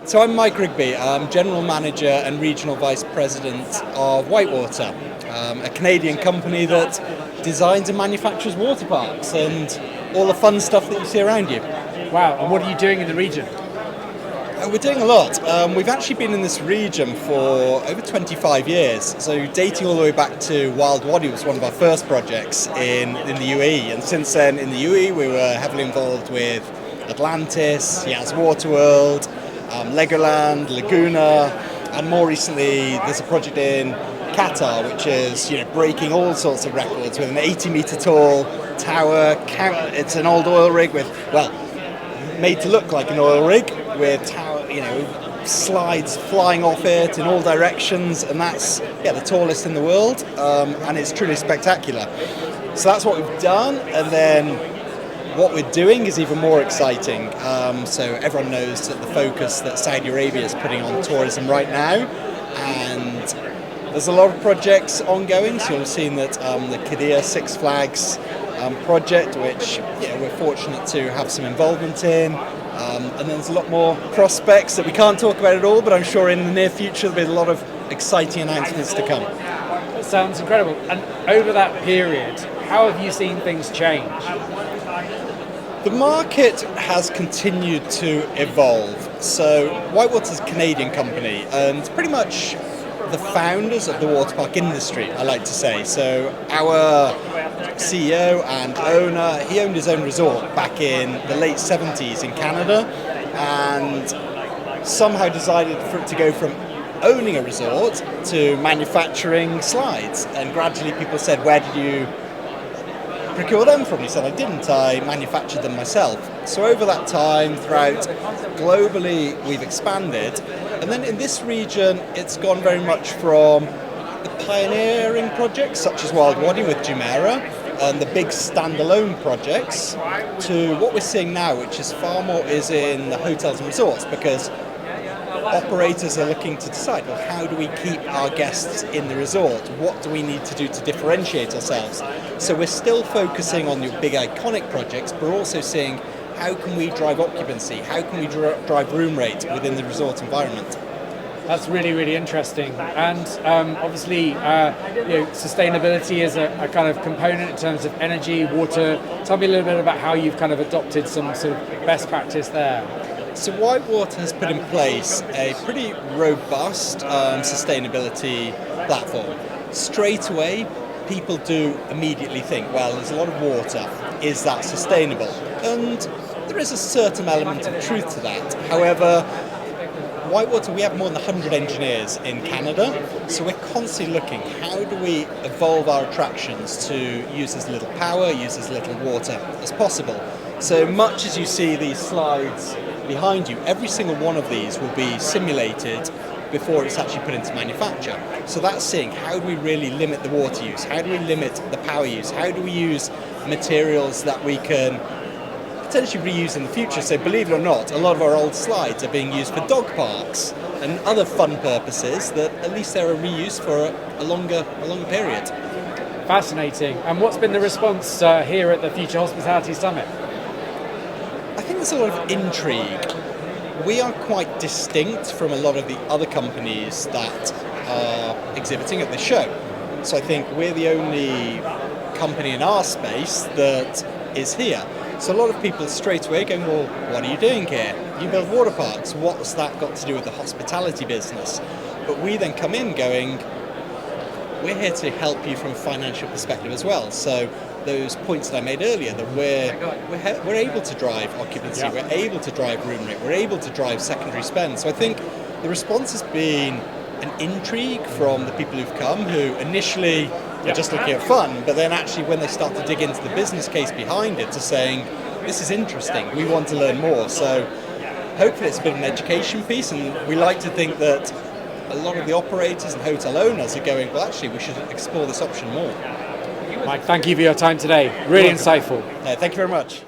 So I'm Mike Rigby. I'm General Manager and Regional Vice President of WhiteWater, a Canadian company that designs and manufactures water parks and all the fun stuff that you see around you. Wow, and what are you doing in the region? We're doing a lot. We've actually been in this region for over 25 years, so dating all the way back to WhiteWater was one of our first projects in the UAE, and since then in the UAE we were heavily involved with Atlantis, Yas Waterworld, Legoland, Laguna, and more recently there's a project in Qatar which is breaking all sorts of records with an 80-meter tall tower. It's an old oil rig with, made to look like an oil rig with slides flying off it in all directions, and that's the tallest in the world, and it's truly spectacular. So that's what we've done, and then what we're doing is even more exciting. So everyone knows that the focus that Saudi Arabia is putting on tourism right now, and there's a lot of projects ongoing. So you'll have seen that the Qiddiya Six Flags project, which we're fortunate to have some involvement in, and then there's a lot more prospects that we can't talk about at all, but I'm sure in the near future there'll be a lot of exciting announcements to come. That sounds incredible. And over that period, how have you seen things change? The market has continued to evolve. So WhiteWater's a Canadian company, and pretty much the founders of the water park industry, I like to say. So our CEO and owner, he owned his own resort back in the late 70s in Canada, and somehow decided for it to go from owning a resort to manufacturing slides. And gradually people said, where did you procure them from? He said, I didn't, I manufactured them myself. So over that time, throughout globally, we've expanded. And then in this region, it's gone very much from the pioneering projects, such as WhiteWater with Jumeirah, and the big standalone projects, to what we're seeing now, which is far more is in the hotels and resorts, because operators are looking to decide, well, how do we keep our guests in the resort? What do we need to do to differentiate ourselves? So we're still focusing on your big iconic projects, but we're also seeing how can we drive occupancy? How can we drive room rate within the resort environment? That's really, really interesting. And obviously, sustainability is a kind of component in terms of energy, water. Tell me a little bit about how you've kind of adopted some sort of best practice there. So WhiteWater has put in place a pretty robust sustainability platform. Straight away, people do immediately think, well, there's a lot of water, is that sustainable? And there is a certain element of truth to that. However, WhiteWater, we have more than 100 engineers in Canada, so we're constantly looking, how do we evolve our attractions to use as little power, use as little water as possible? So much as you see these slides behind you, every single one of these will be simulated before it's actually put into manufacture. So that's seeing, how do we really limit the water use? How do we limit the power use? How do we use materials that we can potentially reuse in the future? So believe it or not, a lot of our old slides are being used for dog parks and other fun purposes that at least they're a reuse for a longer period. Fascinating. And what's been the response here at the Future Hospitality Summit? I think there's a lot of intrigue. We are quite distinct from a lot of the other companies that are exhibiting at this show. So I think we're the only company in our space that is here. So a lot of people straight away going, well, what are you doing here? You build water parks. What's that got to do with the hospitality business? But we then come in going, we're here to help you from a financial perspective as well. So those points that I made earlier, that we're able to drive occupancy, we're able to drive room rate, we're able to drive secondary spend. So I think the response has been an intrigue from the people who've come, who initially are just looking at fun, but then actually when they start to dig into the business case behind it, to saying, this is interesting, we want to learn more. So hopefully it's a bit of an education piece, and we like to think that a lot of the operators and hotel owners are going, well, actually we should explore this option more. Mike, thank you for your time today. Really insightful. No, thank you very much.